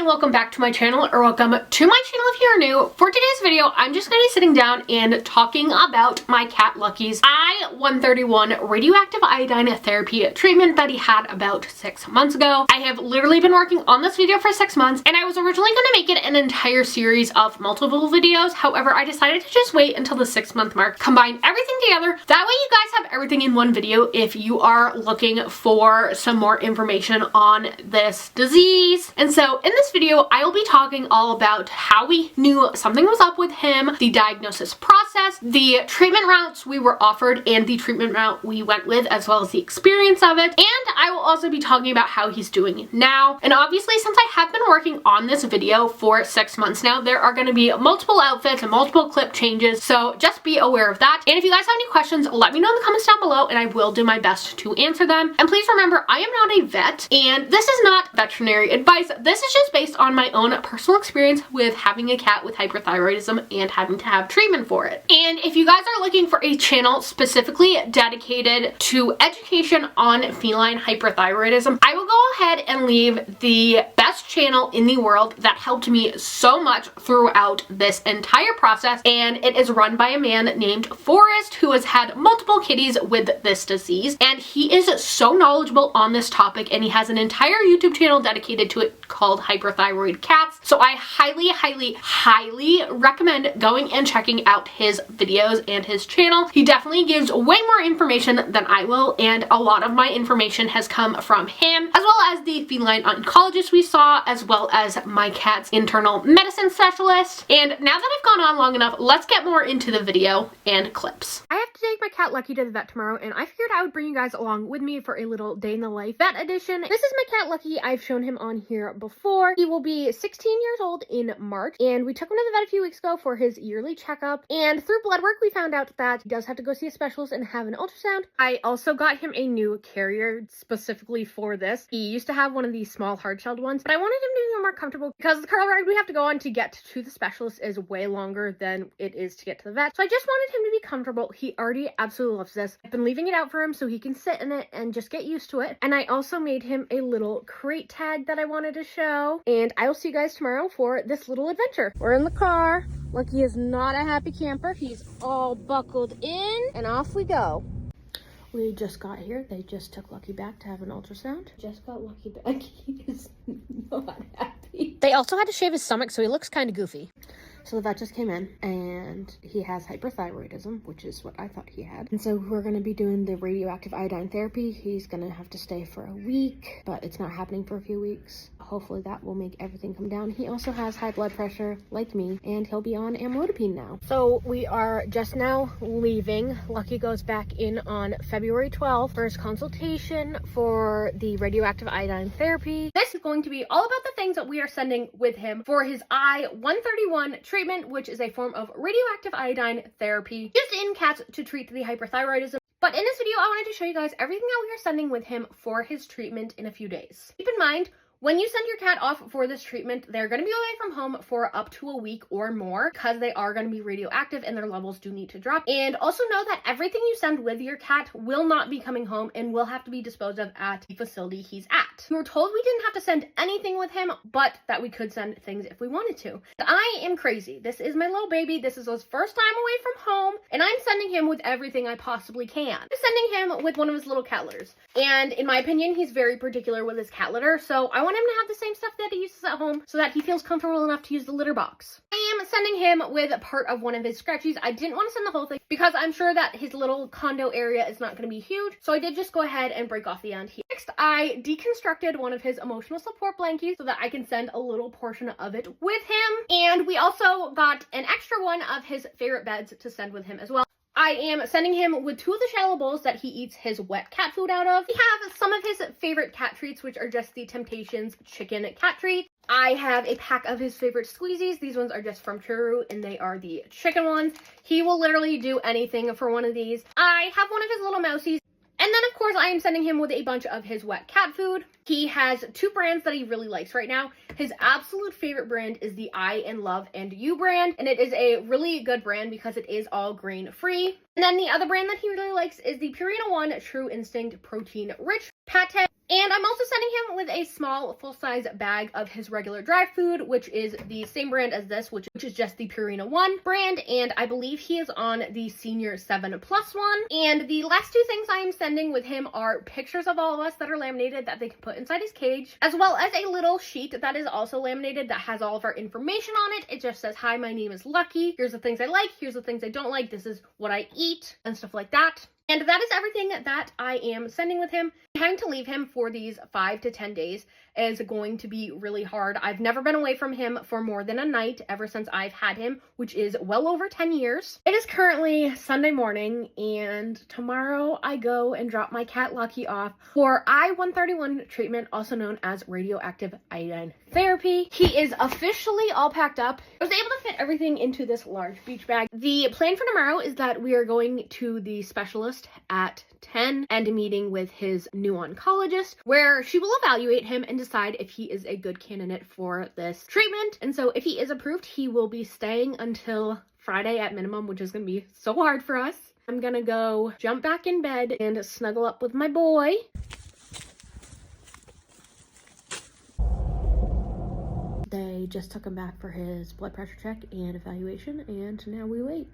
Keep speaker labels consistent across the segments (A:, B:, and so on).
A: and welcome back to my channel, or welcome to my channel if you're new. For today's video, I'm just going to be sitting down and talking about my cat Lucky's I-131 radioactive iodine therapy treatment that he had about 6 months ago. I have literally been working on this video for 6 months, and I was originally going to make it an entire series of multiple videos. However, I decided to just wait until the 6-month mark, combine everything together. That way you guys have everything in one video if you are looking for some more information on this disease. And so in this video, I will be talking all about how we knew something was up with him, the diagnosis process, the treatment routes we were offered, and the treatment route we went with, as well as the experience of it. And I will also be talking about how he's doing now. And obviously, since I have been working on this video for 6 months now, there are going to be multiple outfits and multiple clip changes, so just be aware of that. And if you guys have any questions, let me know in the comments down below, and I will do my best to answer them. And please remember, I am not a vet, and this is not veterinary advice. This is just based on my own personal experience with having a cat with hyperthyroidism and having to have treatment for it. And if you guys are looking for a channel specifically dedicated to education on feline hyperthyroidism, I will go ahead and leave the best channel in the world that helped me so much throughout this entire process, and it is run by a man named Forrest, who has had multiple kitties with this disease, and he is so knowledgeable on this topic, and he has an entire YouTube channel dedicated to it called Hyperthyroid Cats. So I highly recommend going and checking out his videos and his channel. He definitely gives way more information than I will, and a lot of my information has come from him, as well as the feline oncologist we saw, as well as my cat's internal medicine specialist. And now that I've gone on long enough, let's get more into the video and clips. I have to take my cat Lucky to the vet tomorrow, and I figured I would bring you guys along with me for a little day in the life vet edition. This is my cat Lucky. I've shown him on here before. He will be 16 years old in March, and we took him to the vet a few weeks ago for his yearly checkup, and through blood work we found out that he does have to go see a specialist and have an ultrasound. I also got him a new carrier specifically for this. He used to have one of these small hard-shelled ones, but I wanted him to be more comfortable because the car ride we have to go on to get to the specialist is way longer than it is to get to the vet. So I just wanted him to be comfortable. He already absolutely loves this. I've been leaving it out for him so he can sit in it and just get used to it. And I also made him a little crate tag that I wanted to show. And I will see you guys tomorrow for this little adventure. We're in the car. Lucky is not a happy camper. He's all buckled in, and off we go. We just got here. They just took Lucky back to have an ultrasound. Just got Lucky back. He is not happy. They also had to shave his stomach, so he looks kind of goofy. So the vet just came in, and he has hyperthyroidism, which is what I thought he had. And so we're going to be doing the radioactive iodine therapy. He's going to have to stay for a week, but it's not happening for a few weeks. Hopefully that will make everything come down. He also has high blood pressure, like me, and he'll be on amlodipine now. So we are just now leaving. Lucky goes back in on February 12th for his consultation for the radioactive iodine therapy. This is going to be all about the things that we are sending with him for his I-131 treatment, which is a form of radioactive iodine therapy used in cats to treat the hyperthyroidism. But in this video, I wanted to show you guys everything that we are sending with him for his treatment in a few days. Keep in mind, when you send your cat off for this treatment, they're going to be away from home for up to a week or more because they are going to be radioactive and their levels do need to drop. And also know that everything you send with your cat will not be coming home and will have to be disposed of at the facility he's at. We were told we didn't have to send anything with him, but that we could send things if we wanted to. I am crazy. This is my little baby. This is his first time away from home, and I'm sending him with everything I possibly can. I'm sending him with one of his little cat litters. And in my opinion, he's very particular with his cat litter, so I want him to have the same stuff that he uses at home so that he feels comfortable enough to use the litter box. I am sending him with part of one of his scratchies. I didn't want to send the whole thing because I'm sure that his little condo area is not going to be huge, so I did just go ahead and break off the end here. Next, I deconstructed one of his emotional support blankets so that I can send a little portion of it with him, and we also got an extra one of his favorite beds to send with him as well. I am sending him with 2 of the shallow bowls that he eats his wet cat food out of. We have some of his favorite cat treats, which are just the Temptations chicken cat treats. I have a pack of his favorite squeezies. These ones are just from Churu, and they are the chicken ones. He will literally do anything for one of these. I have one of his little mousies. And then, of course, I am sending him with a bunch of his wet cat food. He has 2 brands that he really likes right now. His absolute favorite brand is the I and Love and You brand, and it is a really good brand because it is all grain free. And then the other brand that he really likes is the Purina One True Instinct Protein Rich pate. And I'm also sending him with a small full-size bag of his regular dry food, which is the same brand as this, which is just the Purina 1 brand. And I believe he is on the Senior 7+ one. And the last two things I am sending with him are pictures of all of us that are laminated that they can put inside his cage, as well as a little sheet that is also laminated that has all of our information on it. It just says, "Hi, my name is Lucky. Here's the things I like. Here's the things I don't like. This is what I eat," and stuff like that. And that is everything that I am sending with him. Having to leave him for these 5 to 10 days is going to be really hard. I've never been away from him for more than a night ever since I've had him, which is well over 10 years. It is currently Sunday morning, and tomorrow I go and drop my cat Lucky off for I-131 treatment, also known as radioactive iodine therapy. He is officially all packed up. I was able to fit everything into this large beach bag. The plan for tomorrow is that we are going to the specialist at 10 and a meeting with his new oncologist, where she will evaluate him and decide if he is a good candidate for this treatment. And so if he is approved, he will be staying until Friday at minimum, which is going to be so hard for us. I'm gonna go jump back in bed and snuggle up with my boy. They just took him back for his blood pressure check and evaluation, and now we wait.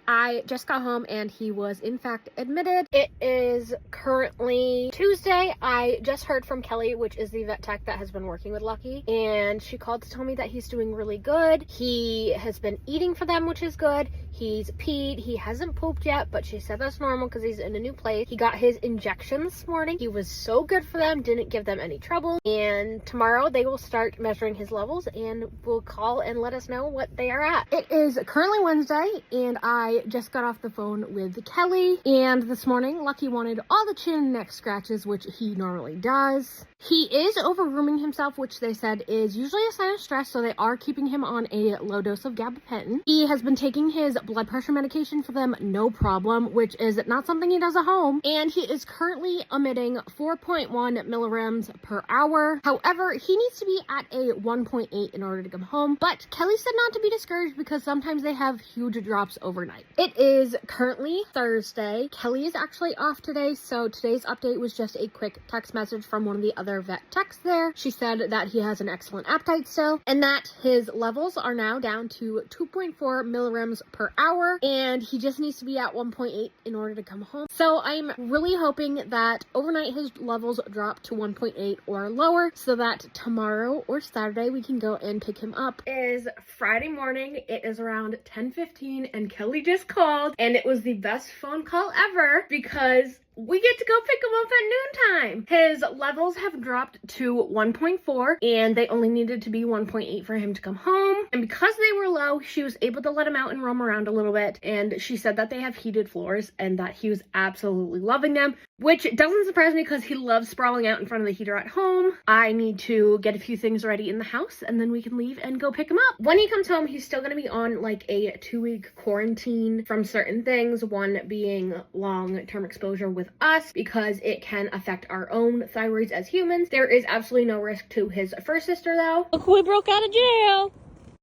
A: I just got home and he was in fact admitted. It is currently Tuesday. I just heard from Kelly, which is the vet tech that has been working with Lucky, and she called to tell me that he's doing really good. He has been eating for them, which is good. He's peed. He hasn't pooped yet, but she said that's normal because he's in a new place. He got his injection this morning. He was so good for them, didn't give them any trouble. And tomorrow they will start measuring his levels and will call and let us know what they are at. It is currently Wednesday, and I just got off the phone with Kelly. And this morning, Lucky wanted all the chin and neck scratches, which he normally does. He is over-grooming himself, which they said is usually a sign of stress, so they are keeping him on a low dose of gabapentin. He has been taking his blood pressure medication for them, no problem, which is not something he does at home. And he is currently emitting 4.1 milligrams per hour. However, he needs to be at a 1.8 in order to come home. But Kelly said not to be discouraged because sometimes they have huge drops overnight. It is currently Thursday. Kelly is actually off today, so today's update was just a quick text message from one of the other vet techs there. She said that he has an excellent appetite still, and that his levels are now down to 2.4 milligrams per hour, and he just needs to be at 1.8 in order to come home. So I'm really hoping that overnight his levels drop to 1.8 or lower, so that tomorrow or Saturday we can go and pick him up. It is Friday morning. It is around 10:15, and Kelly just called, and it was the best phone call ever because we get to go pick him up at noontime. His levels have dropped to 1.4, and they only needed to be 1.8 for him to come home. And because they were low, she was able to let him out and roam around a little bit. And she said that they have heated floors and that he was absolutely loving them, which doesn't surprise me because he loves sprawling out in front of the heater at home. I need to get a few things ready in the house, and then we can leave and go pick him up. When he comes home, he's still going to be on like a 2-week quarantine from certain things, one being long-term exposure with us because it can affect our own thyroids as humans. There is absolutely no risk to his first sister though.
B: Look, we broke out of jail.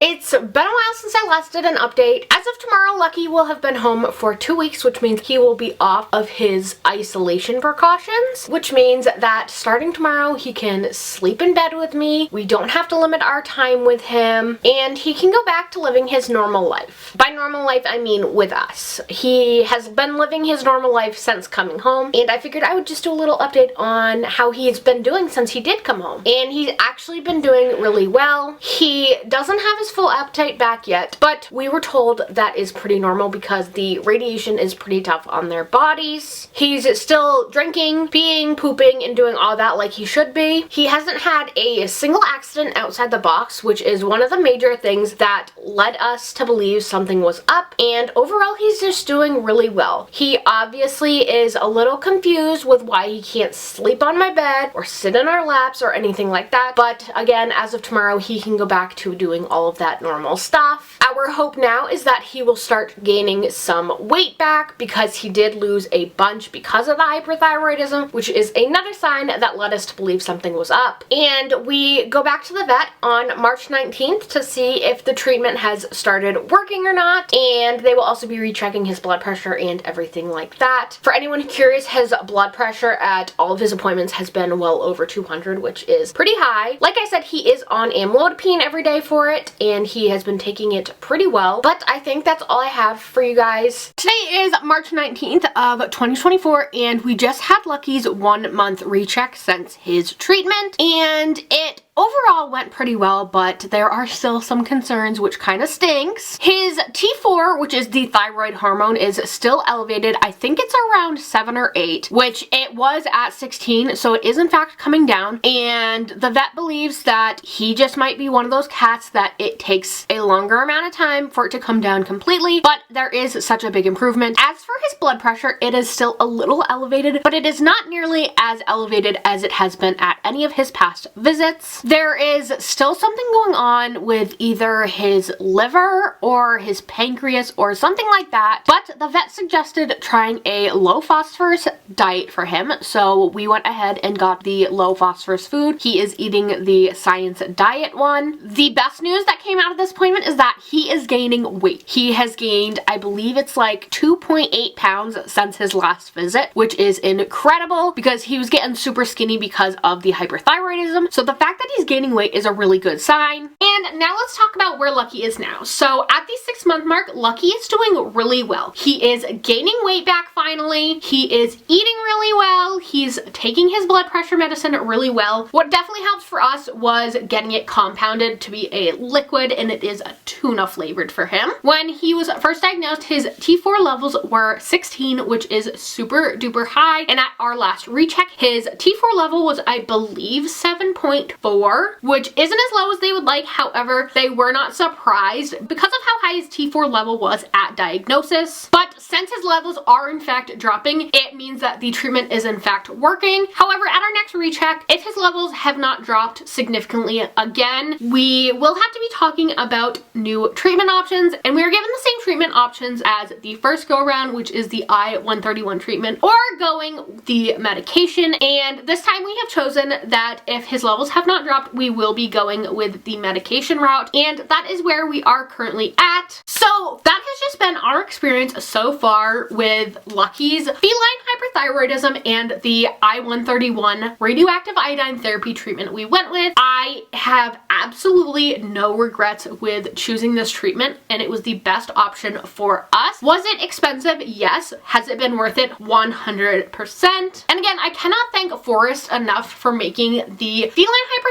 A: It's been a while since I last did an update. As of tomorrow, Lucky will have been home for 2 weeks, which means he will be off of his isolation precautions, which means that starting tomorrow, he can sleep in bed with me. We don't have to limit our time with him, and he can go back to living his normal life. By normal life, I mean with us. He has been living his normal life since coming home, and I figured I would just do a little update on how he's been doing since he did come home. And he's actually been doing really well. He doesn't have his full appetite back yet, but we were told that is pretty normal because the radiation is pretty tough on their bodies. He's still drinking, peeing, pooping, and doing all that like he should be. He hasn't had a single accident outside the box, which is one of the major things that led us to believe something was up, and overall he's just doing really well. He obviously is a little confused with why he can't sleep on my bed or sit in our laps or anything like that, but again, as of tomorrow, he can go back to doing all of that normal stuff. Our hope now is that he will start gaining some weight back because he did lose a bunch because of the hyperthyroidism, which is another sign that led us to believe something was up. And we go back to the vet on March 19th to see if the treatment has started working or not, and they will also be rechecking his blood pressure and everything like that. For anyone curious, his blood pressure at all of his appointments has been well over 200, which is pretty high. Like I said, he is on amlodipine every day for it, and he has been taking it pretty well. But I think that's all I have for you guys. Today is March 19th of 2024, and we just had Lucky's 1 month recheck since his treatment, and it overall went pretty well, but there are still some concerns, which kind of stinks. His T4, which is the thyroid hormone, is still elevated. I think it's around 7 or 8, which it was at 16, so it is in fact coming down, and the vet believes that he just might be one of those cats that it takes a longer amount of time for it to come down completely, but there is such a big improvement. As for his blood pressure, it is still a little elevated, but it is not nearly as elevated as it has been at any of his past visits. There is still something going on with either his liver or his pancreas or something like that, but the vet suggested trying a low phosphorus diet for him, so we went ahead and got the low phosphorus food. He is eating the Science Diet one. The best news that came out of this appointment is that he is gaining weight. He has gained, I believe it's like 2.8 pounds since his last visit, which is incredible because he was getting super skinny because of the hyperthyroidism. So the fact that he's gaining weight is a really good sign. And now let's talk about where Lucky is now. So at the 6-month mark, Lucky is doing really well. He is gaining weight back finally. He is eating really well. He's taking his blood pressure medicine really well. What definitely helped for us was getting it compounded to be a liquid, and it is a tuna flavored for him. When he was first diagnosed, his T4 levels were 16, which is super duper high. And at our last recheck, his T4 level was, I believe, 7.4, which isn't as low as they would like. However, they were not surprised because of how high his T4 level was at diagnosis. But since his levels are in fact dropping, it means that the treatment is in fact working. However, at our next recheck, if his levels have not dropped significantly again, we will have to be talking about new treatment options, and we are given the same treatment options as the first go around, which is the I-131 treatment, or going the medication. And this time we have chosen that if his levels have not dropped, we will be going with the medication route, and that is where we are currently at. So that has just been our experience so far with Lucky's feline hyperthyroidism and the I-131 radioactive iodine therapy treatment we went with. I have absolutely no regrets with choosing this treatment, and it was the best option for us. Was it expensive? Yes. Has it been worth it? 100%. And again, I cannot thank Forrest enough for making the feline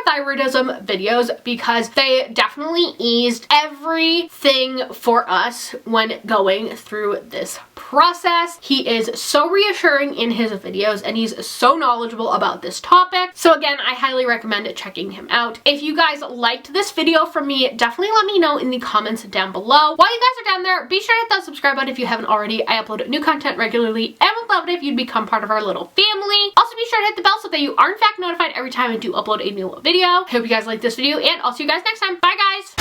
A: hyperthyroidism videos because they definitely eased everything for us when going through this process. He is so reassuring in his videos, and he's so knowledgeable about this topic. So again, I highly recommend checking him out. If you guys liked this video from me, definitely let me know in the comments down below. While you guys are down there, be sure to hit that subscribe button if you haven't already. I upload new content regularly and would love it if you'd become part of our little family. Also, be sure to hit the bell so that you are in fact notified every time I do upload a new video. Hope you guys like this video, and I'll see you guys next time. Bye guys!